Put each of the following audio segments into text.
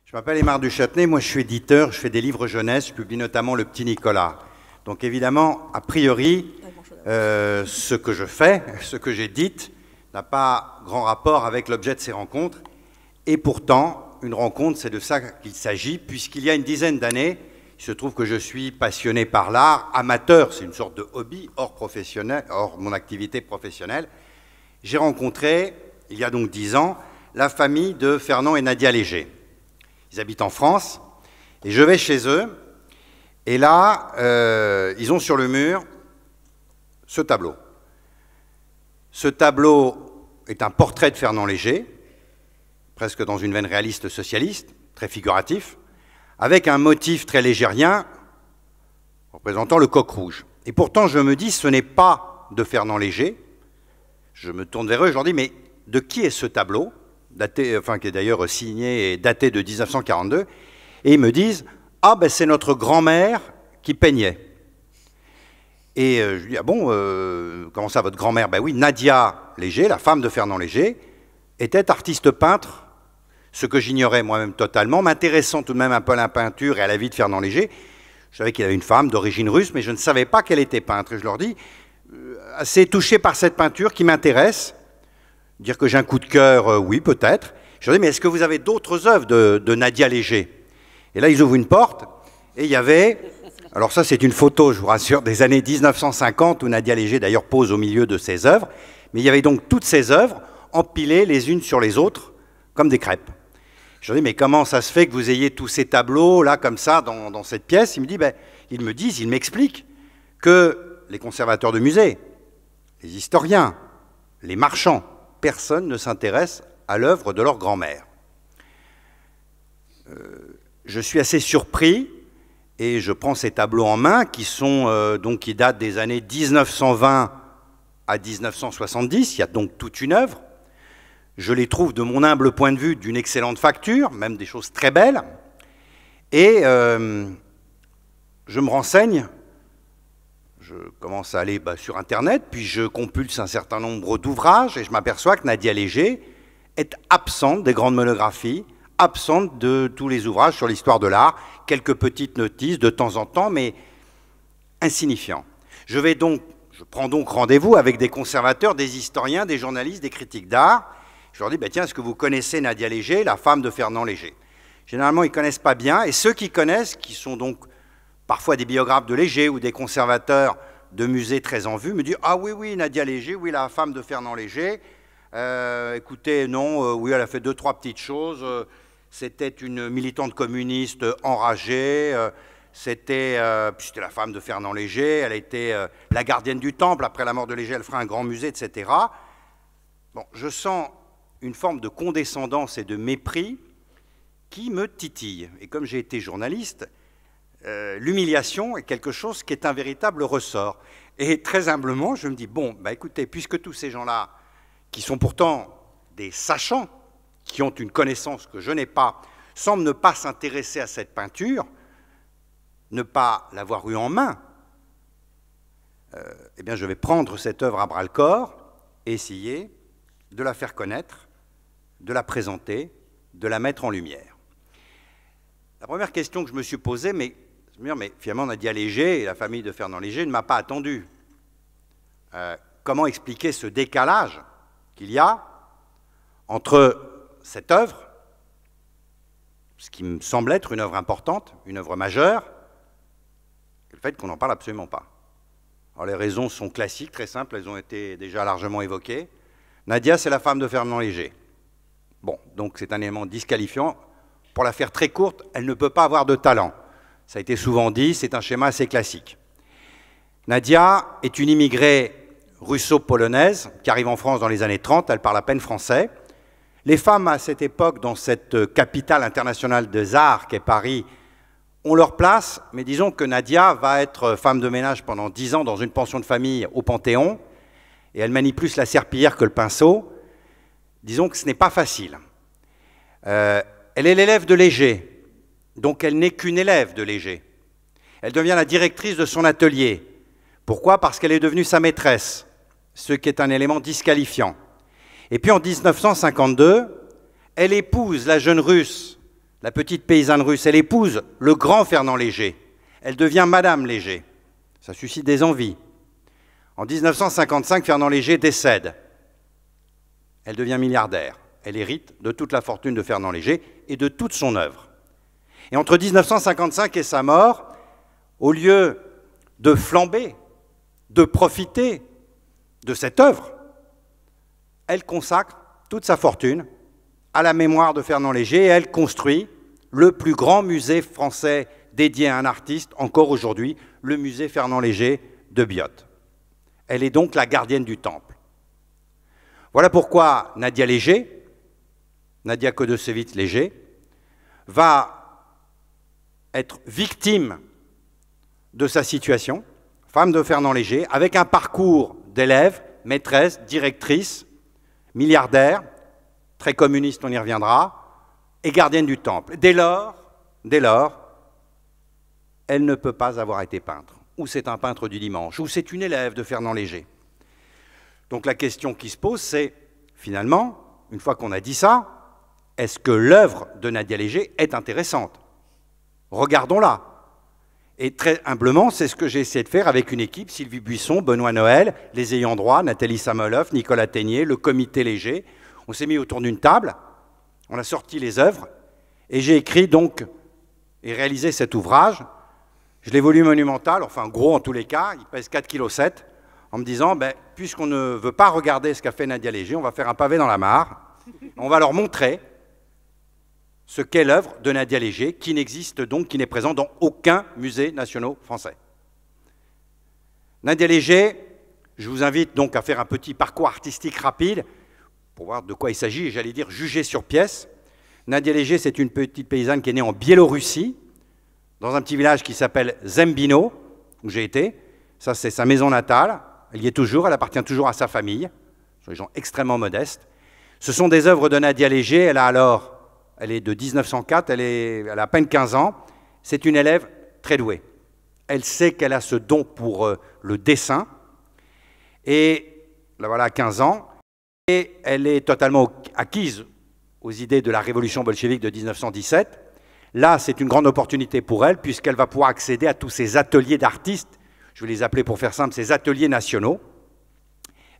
Je m'appelle Aymar du Châtenay, moi je suis éditeur, je fais des livres jeunesse, je publie notamment Le Petit Nicolas. Donc évidemment, a priori, ce que je fais, ce que j'édite, n'a pas grand rapport avec l'objet de ces rencontres. Et pourtant, une rencontre, c'est de ça qu'il s'agit, puisqu'il y a une dizaine d'années, il se trouve que je suis passionné par l'art, amateur, c'est une sorte de hobby, hors professionnel, hors mon activité professionnelle. J'ai rencontré, il y a donc 10 ans, la famille de Fernand et Nadia Léger. Ils habitent en France, et je vais chez eux, et là, ils ont sur le mur ce tableau. Ce tableau est un portrait de Fernand Léger, presque dans une veine réaliste socialiste, très figuratif, avec un motif très légérien, représentant le coq rouge. Et pourtant, je me dis, ce n'est pas de Fernand Léger. Je me tourne vers eux et je leur dis, mais de qui est ce tableau, daté, enfin, qui est d'ailleurs signé et daté de 1942, et ils me disent, ah ben c'est notre grand-mère qui peignait. Et je lui dis, ah bon, comment ça, votre grand-mère? Ben oui, Nadia Léger, la femme de Fernand Léger, était artiste peintre, ce que j'ignorais moi-même totalement, m'intéressant tout de même un peu à la peinture et à la vie de Fernand Léger. Je savais qu'il avait une femme d'origine russe, mais je ne savais pas qu'elle était peintre. Et je leur dis, assez touché par cette peinture qui m'intéresse, dire que j'ai un coup de cœur, oui, peut-être. Je leur dis, mais est-ce que vous avez d'autres œuvres de Nadia Léger? Et là, ils ouvrent une porte, et il y avait... Alors ça, c'est une photo, je vous rassure, des années 1950, où Nadia Léger, d'ailleurs, pose au milieu de ses œuvres. Mais il y avait donc toutes ces œuvres, empilées les unes sur les autres, comme des crêpes. Je leur dis, mais comment ça se fait que vous ayez tous ces tableaux, là, comme ça, dans cette pièce? Ils m'expliquent que les conservateurs de musées, les historiens, les marchands, personne ne s'intéresse à l'œuvre de leur grand-mère. Je suis assez surpris et je prends ces tableaux en main qui datent des années 1920 à 1970. Il y a donc toute une œuvre. Je les trouve, de mon humble point de vue, d'une excellente facture, même des choses très belles. Et je me renseigne. Je commence à aller sur Internet, puis je compulse un certain nombre d'ouvrages et je m'aperçois que Nadia Léger est absente des grandes monographies, absente de tous les ouvrages sur l'histoire de l'art, quelques petites notices de temps en temps, mais insignifiants. Je prends donc rendez-vous avec des conservateurs, des historiens, des journalistes, des critiques d'art. Je leur dis, tiens, est-ce que vous connaissez Nadia Léger, la femme de Fernand Léger? Généralement, ils ne connaissent pas bien, et ceux qui connaissent, qui sont donc parfois des biographes de Léger ou des conservateurs de musées très en vue, me disent « Ah oui, oui, Nadia Léger, oui, la femme de Fernand Léger. Écoutez, non, oui, elle a fait 2-3 petites choses. C'était une militante communiste enragée. C'était la femme de Fernand Léger. Elle a été la gardienne du temple. Après la mort de Léger, elle fera un grand musée, etc. » Bon, je sens une forme de condescendance et de mépris qui me titille. Et comme j'ai été journaliste, l'humiliation est quelque chose qui est un véritable ressort. Et très humblement, je me dis, écoutez, puisque tous ces gens-là, qui sont pourtant des sachants, qui ont une connaissance que je n'ai pas, semblent ne pas s'intéresser à cette peinture, ne pas l'avoir eue en main, eh bien je vais prendre cette œuvre à bras-le-corps et essayer de la faire connaître, de la présenter, de la mettre en lumière. La première question que je me suis posée, mais finalement Nadia Léger et la famille de Fernand Léger ne m'a pas attendu. Comment expliquer ce décalage qu'il y a entre cette œuvre, ce qui me semble être une œuvre importante, une œuvre majeure, et le fait qu'on n'en parle absolument pas? Alors les raisons sont classiques, très simples, elles ont été déjà largement évoquées. Nadia, c'est la femme de Fernand Léger. Bon, donc c'est un élément disqualifiant. Pour la faire très courte, elle ne peut pas avoir de talent. Ça a été souvent dit, c'est un schéma assez classique. Nadia est une immigrée russo-polonaise qui arrive en France dans les années 30, elle parle à peine français. Les femmes à cette époque, dans cette capitale internationale des arts qu'est Paris, ont leur place, mais disons que Nadia va être femme de ménage pendant 10 ans dans une pension de famille au Panthéon, et elle manie plus la serpillière que le pinceau. Disons que ce n'est pas facile. Elle est l'élève de Léger. Donc elle n'est qu'une élève de Léger. Elle devient la directrice de son atelier. Pourquoi? Parce qu'elle est devenue sa maîtresse, ce qui est un élément disqualifiant. Et puis en 1952, elle épouse la jeune Russe La petite paysanne russe, elle épouse le grand Fernand Léger. Elle devient Madame Léger. Ça suscite des envies. En 1955, Fernand Léger décède. Elle devient milliardaire. Elle hérite de toute la fortune de Fernand Léger et de toute son œuvre. Et entre 1955 et sa mort, au lieu de flamber, de profiter de cette œuvre, elle consacre toute sa fortune à la mémoire de Fernand Léger et elle construit le plus grand musée français dédié à un artiste, encore aujourd'hui, le musée Fernand Léger de Biot. Elle est donc la gardienne du temple. Voilà pourquoi Nadia Léger, Nadia Kodosevitz Léger, va être victime de sa situation, femme de Fernand Léger, avec un parcours d'élève, maîtresse, directrice, milliardaire, très communiste, on y reviendra, et gardienne du temple. Dès lors, elle ne peut pas avoir été peintre. Ou c'est un peintre du dimanche, ou c'est une élève de Fernand Léger. Donc la question qui se pose, c'est, finalement, une fois qu'on a dit ça, est-ce que l'œuvre de Nadia Léger est intéressante? Regardons-la. Et très humblement, c'est ce que j'ai essayé de faire avec une équipe, Sylvie Buisson, Benoît Noël, les ayants droit, Nathalie Samolov, Nicolas Teignier, le comité Léger. On s'est mis autour d'une table, on a sorti les œuvres, et j'ai écrit donc et réalisé cet ouvrage. Je l'ai voulu monumental, enfin gros en tous les cas, il pèse 4,7 kg, en me disant, ben, puisqu'on ne veut pas regarder ce qu'a fait Nadia Léger, on va faire un pavé dans la mare, on va leur montrer ce qu'est l'œuvre de Nadia Léger, qui n'existe donc, qui n'est présent dans aucun musée national français. Nadia Léger, je vous invite donc à faire un petit parcours artistique rapide, pour voir de quoi il s'agit, et j'allais dire juger sur pièce. Nadia Léger, c'est une petite paysanne qui est née en Biélorussie, dans un petit village qui s'appelle Zembino, où j'ai été. Ça, c'est sa maison natale. Elle y est toujours, elle appartient toujours à sa famille. Ce sont des gens extrêmement modestes. Ce sont des œuvres de Nadia Léger. Elle est de 1904, elle a à peine 15 ans. C'est une élève très douée. Elle sait qu'elle a ce don pour le dessin. Et la voilà à 15 ans. Et elle est totalement acquise aux idées de la révolution bolchevique de 1917. Là, c'est une grande opportunité pour elle, puisqu'elle va pouvoir accéder à tous ces ateliers d'artistes, je vais les appeler pour faire simple, ces ateliers nationaux.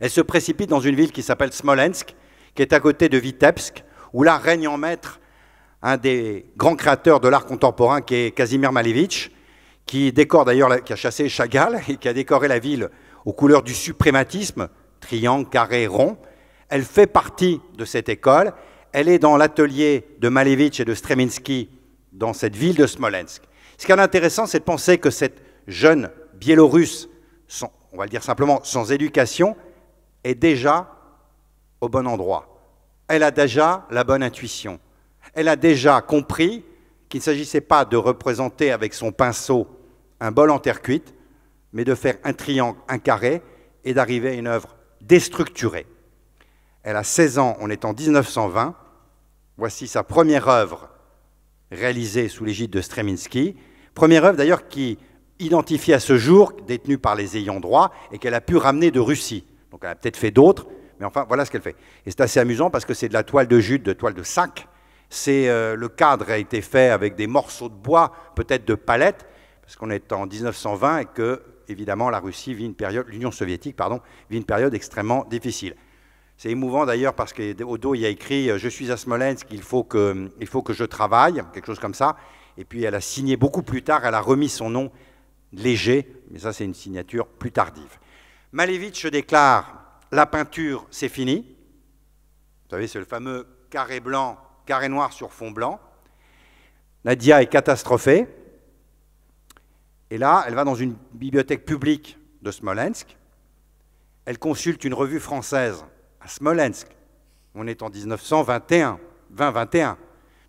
Elle se précipite dans une ville qui s'appelle Smolensk, qui est à côté de Vitebsk, où là règne en maître un des grands créateurs de l'art contemporain, qui est Kazimir Malevich, qui décore d'ailleurs, qui a chassé Chagall, et qui a décoré la ville aux couleurs du suprématisme, triangle, carré, rond. Elle fait partie de cette école. Elle est dans l'atelier de Malevich et de Streminski, dans cette ville de Smolensk. Ce qui est intéressant, c'est de penser que cette jeune Biélorusse, on va le dire simplement, sans éducation, est déjà au bon endroit. Elle a déjà la bonne intuition. Elle a déjà compris qu'il ne s'agissait pas de représenter avec son pinceau un bol en terre cuite, mais de faire un triangle, un carré, et d'arriver à une œuvre déstructurée. Elle a 16 ans, on est en 1920. Voici sa première œuvre réalisée sous l'égide de Streminski. Première œuvre d'ailleurs qui identifie à ce jour, détenue par les ayants droit, et qu'elle a pu ramener de Russie. Donc elle a peut-être fait d'autres, mais enfin voilà ce qu'elle fait. Et c'est assez amusant parce que c'est de la toile de jute, de toile de sac. Le cadre a été fait avec des morceaux de bois, peut-être de palettes, parce qu'on est en 1920 et que, évidemment, la Russie vit une période, l'Union soviétique, pardon, vit une période extrêmement difficile. C'est émouvant d'ailleurs parce qu'au dos, il y a écrit « Je suis à Smolensk, il faut que je travaille », quelque chose comme ça. Et puis elle a signé beaucoup plus tard, elle a remis son nom Léger, mais ça c'est une signature plus tardive. Malevich déclare « La peinture, c'est fini ». Vous savez, c'est le fameux carré blanc, carré noir sur fond blanc. Nadia est catastrophée. Et là, elle va dans une bibliothèque publique de Smolensk. Elle consulte une revue française à Smolensk. On est en 1921, 20-21.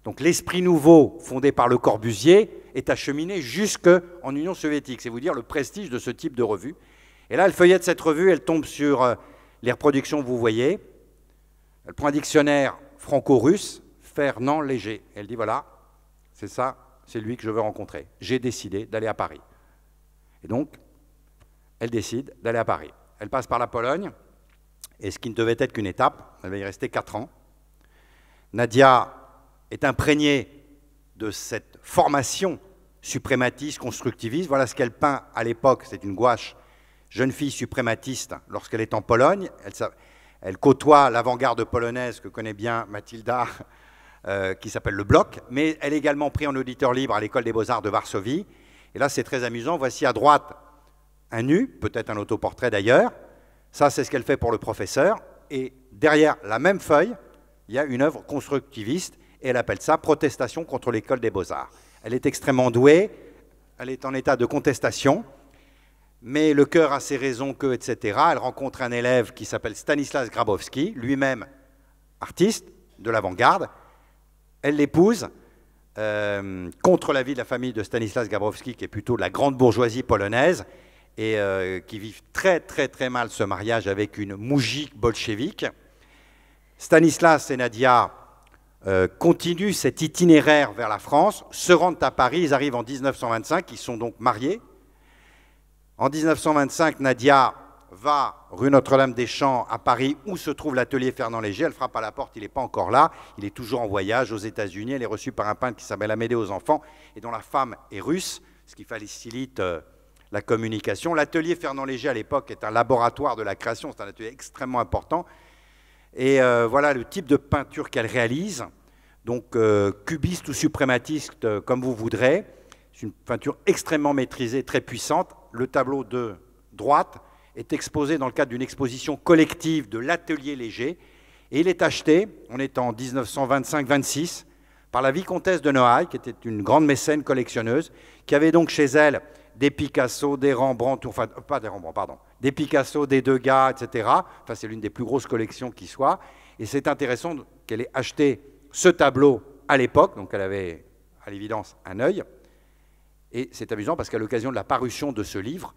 Donc l'esprit nouveau fondé par Le Corbusier est acheminé jusqu'en Union soviétique. C'est vous dire le prestige de ce type de revue. Et là, elle feuillette cette revue, elle tombe sur les reproductions que vous voyez. Elle prend un dictionnaire franco-russe, Fernand Léger. Elle dit voilà, c'est ça, c'est lui que je veux rencontrer. J'ai décidé d'aller à Paris. Et donc, elle décide d'aller à Paris. Elle passe par la Pologne, et ce qui ne devait être qu'une étape, elle va y rester 4 ans. Nadia est imprégnée de cette formation suprématiste, constructiviste. Voilà ce qu'elle peint à l'époque, c'est une gouache, jeune fille suprématiste, lorsqu'elle est en Pologne. Elle côtoie l'avant-garde polonaise que connaît bien Mathilda, qui s'appelle le Bloc, mais elle est également prise en auditeur libre à l'école des beaux-arts de Varsovie. Et là, c'est très amusant. Voici à droite un nu, peut-être un autoportrait d'ailleurs. Ça, c'est ce qu'elle fait pour le professeur. Et derrière la même feuille, il y a une œuvre constructiviste, et elle appelle ça « Protestation contre l'école des beaux-arts ». Elle est extrêmement douée, elle est en état de contestation, mais le cœur a ses raisons que, etc. Elle rencontre un élève qui s'appelle Stanislas Grabowski, lui-même artiste de l'avant-garde. Elle l'épouse contre l'avis de la famille de Stanislas Grabowski, qui est plutôt de la grande bourgeoisie polonaise, et qui vivent très très mal ce mariage avec une moujik bolchevique. Stanislas et Nadia continuent cet itinéraire vers la France, se rendent à Paris, ils arrivent en 1925, ils sont donc mariés. En 1925, Nadia va rue Notre-Dame-des-Champs à Paris, où se trouve l'atelier Fernand Léger. Elle frappe à la porte, il n'est pas encore là, il est toujours en voyage aux États-Unis. Elle est reçue par un peintre qui s'appelle Amédée aux enfants, et dont la femme est russe, ce qui facilite la communication. L'atelier Fernand Léger, à l'époque, est un laboratoire de la création, c'est un atelier extrêmement important. Et voilà le type de peinture qu'elle réalise, donc cubiste ou suprématiste, comme vous voudrez. C'est une peinture extrêmement maîtrisée, très puissante. Le tableau de droite est exposé dans le cadre d'une exposition collective de l'atelier Léger, et il est acheté, on est en 1925-26, par la vicomtesse de Noailles, qui était une grande mécène collectionneuse, qui avait donc chez elle des Picasso, des Rembrandt, enfin pas des Rembrandt, pardon, des Picasso, des Degas, etc. Enfin, c'est l'une des plus grosses collections qui soit. Et c'est intéressant qu'elle ait acheté ce tableau à l'époque, donc elle avait à l'évidence un œil. Et c'est amusant parce qu'à l'occasion de la parution de ce livre,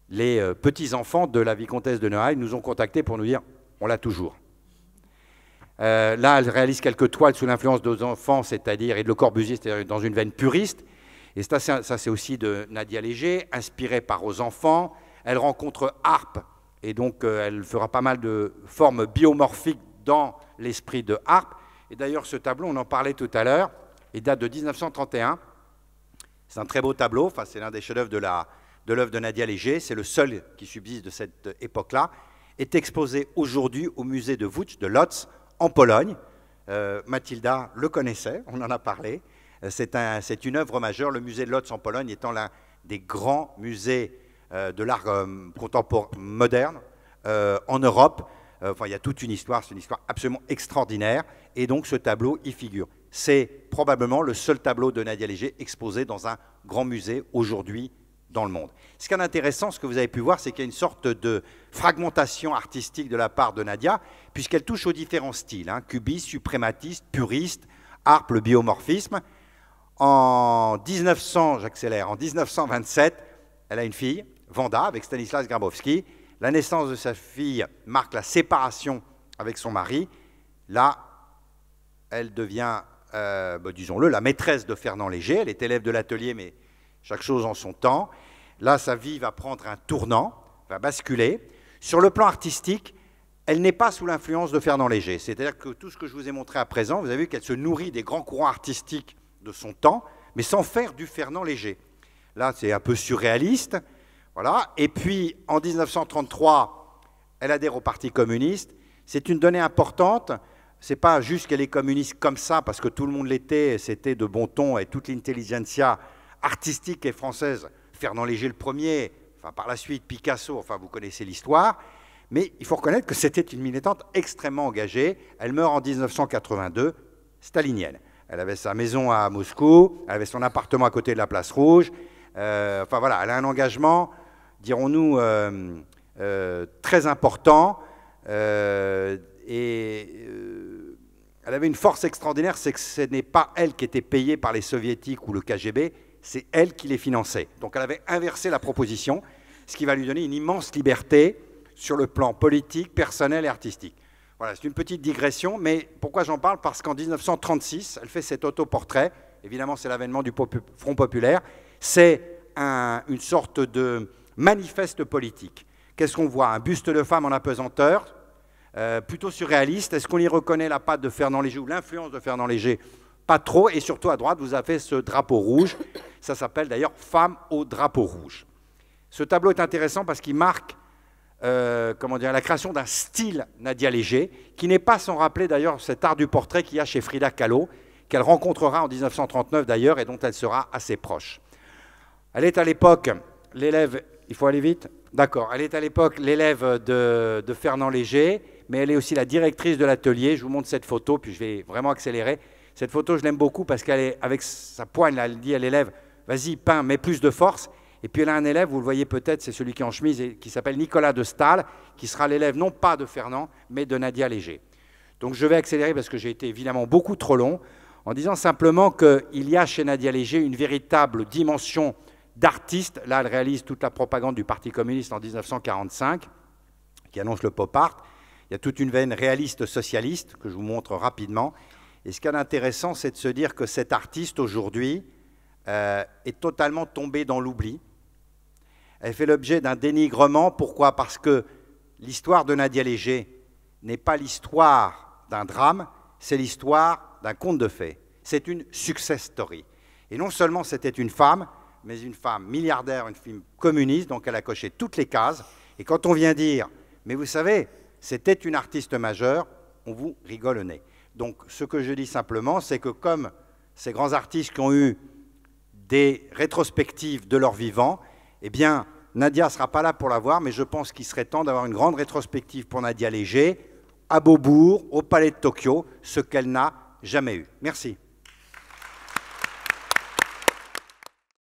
les petits-enfants de la vicomtesse de Noailles nous ont contactés pour nous dire « on l'a toujours ». Là, elle réalise quelques toiles sous l'influence de nos enfants, c'est-à-dire, et de Le Corbusier, c'est-à-dire dans une veine puriste. Et ça c'est aussi de Nadia Léger, inspirée par Aux enfants. Elle rencontre Harpe, et donc elle fera pas mal de formes biomorphiques dans l'esprit de Harpe. Et d'ailleurs, ce tableau, on en parlait tout à l'heure, il date de 1931. C'est un très beau tableau, enfin, c'est l'un des chefs-d'œuvre de l'œuvre de Nadia Léger, c'est le seul qui subsiste de cette époque-là, est exposé aujourd'hui au musée de Łódź, de Łódź, en Pologne. Mathilda le connaissait, on en a parlé. C'est une œuvre majeure, le musée de Łódź en Pologne étant l'un des grands musées de l'art contemporain moderne en Europe. Enfin, il y a toute une histoire, c'est une histoire absolument extraordinaire, et donc ce tableau y figure. C'est probablement le seul tableau de Nadia Léger exposé dans un grand musée aujourd'hui dans le monde. Ce qui est intéressant, ce que vous avez pu voir, c'est qu'il y a une sorte de fragmentation artistique de la part de Nadia, puisqu'elle touche aux différents styles, hein, cubiste, suprématiste, puriste, Harpe, le biomorphisme. En 1927, elle a une fille, Wanda, avec Stanislas Grabowski. La naissance de sa fille marque la séparation avec son mari. Là, elle devient, disons-le, la maîtresse de Fernand Léger. Elle est élève de l'atelier, mais chaque chose en son temps. Là, sa vie va prendre un tournant, va basculer. Sur le plan artistique, elle n'est pas sous l'influence de Fernand Léger. C'est-à-dire que tout ce que je vous ai montré à présent, vous avez vu qu'elle se nourrit des grands courants artistiques de son temps, mais sans faire du Fernand Léger. Là, c'est un peu surréaliste. Voilà. Et puis, en 1933, elle adhère au Parti communiste. C'est une donnée importante. Ce n'est pas juste qu'elle est communiste comme ça, parce que tout le monde l'était, c'était de bon ton, et toute l'intelligentsia artistique et française, Fernand Léger le premier, enfin par la suite Picasso, enfin vous connaissez l'histoire, mais il faut reconnaître que c'était une militante extrêmement engagée. Elle meurt en 1982, stalinienne. Elle avait sa maison à Moscou, elle avait son appartement à côté de la Place Rouge. Enfin voilà, elle a un engagement, dirons-nous, très important. Elle avait une force extraordinaire, c'est que ce n'est pas elle qui était payée par les soviétiques ou le KGB, c'est elle qui les finançait. Donc elle avait inversé la proposition, ce qui va lui donner une immense liberté sur le plan politique, personnel et artistique. Voilà, c'est une petite digression, mais pourquoi j'en parle? Parce qu'en 1936, elle fait cet autoportrait. Évidemment, c'est l'avènement du Front populaire. C'est une sorte de manifeste politique. Qu'est-ce qu'on voit? Un buste de femme en apesanteur, plutôt surréaliste. Est-ce qu'on y reconnaît la patte de Fernand Léger ou l'influence de Fernand Léger? pas trop, et surtout à droite, vous avez ce drapeau rouge. Ça s'appelle d'ailleurs « Femme au drapeau rouge ». Ce tableau est intéressant parce qu'il marque comment dire, la création d'un style Nadia Léger, qui n'est pas sans rappeler d'ailleurs cet art du portrait qu'il y a chez Frida Kahlo, qu'elle rencontrera en 1939 d'ailleurs, et dont elle sera assez proche. Elle est à l'époque l'élève, il faut aller vite, d'accord, elle est à l'époque l'élève de Fernand Léger, mais elle est aussi la directrice de l'atelier. Je vous montre cette photo, puis je vais vraiment accélérer. Cette photo, je l'aime beaucoup parce qu'elle est avec sa poigne, là, elle dit à l'élève, vas-y, peins, mets plus de force. Et puis elle a un élève, vous le voyez peut-être, c'est celui qui est en chemise, et qui s'appelle Nicolas de Staël, qui sera l'élève non pas de Fernand, mais de Nadia Léger. Donc je vais accélérer parce que j'ai été évidemment beaucoup trop long, en disant simplement qu'il y a chez Nadia Léger une véritable dimension d'artiste. Là, elle réalise toute la propagande du Parti communiste en 1945, qui annonce le pop art. Il y a toute une veine réaliste socialiste que je vous montre rapidement. Et ce qui est intéressant, c'est de se dire que cet artiste, aujourd'hui, est totalement tombé dans l'oubli. Elle fait l'objet d'un dénigrement. Pourquoi? Parce que l'histoire de Nadia Léger n'est pas l'histoire d'un drame, c'est l'histoire d'un conte de fées. C'est une success story. Et non seulement c'était une femme, mais une femme milliardaire, une femme communiste, donc elle a coché toutes les cases. Et quand on vient dire, mais vous savez, c'était une artiste majeure, on vous rigole au nez. Donc ce que je dis simplement, c'est que comme ces grands artistes qui ont eu des rétrospectives de leur vivant, eh bien, Nadia ne sera pas là pour la voir, mais je pense qu'il serait temps d'avoir une grande rétrospective pour Nadia Léger, à Beaubourg, au Palais de Tokyo, ce qu'elle n'a jamais eu. Merci.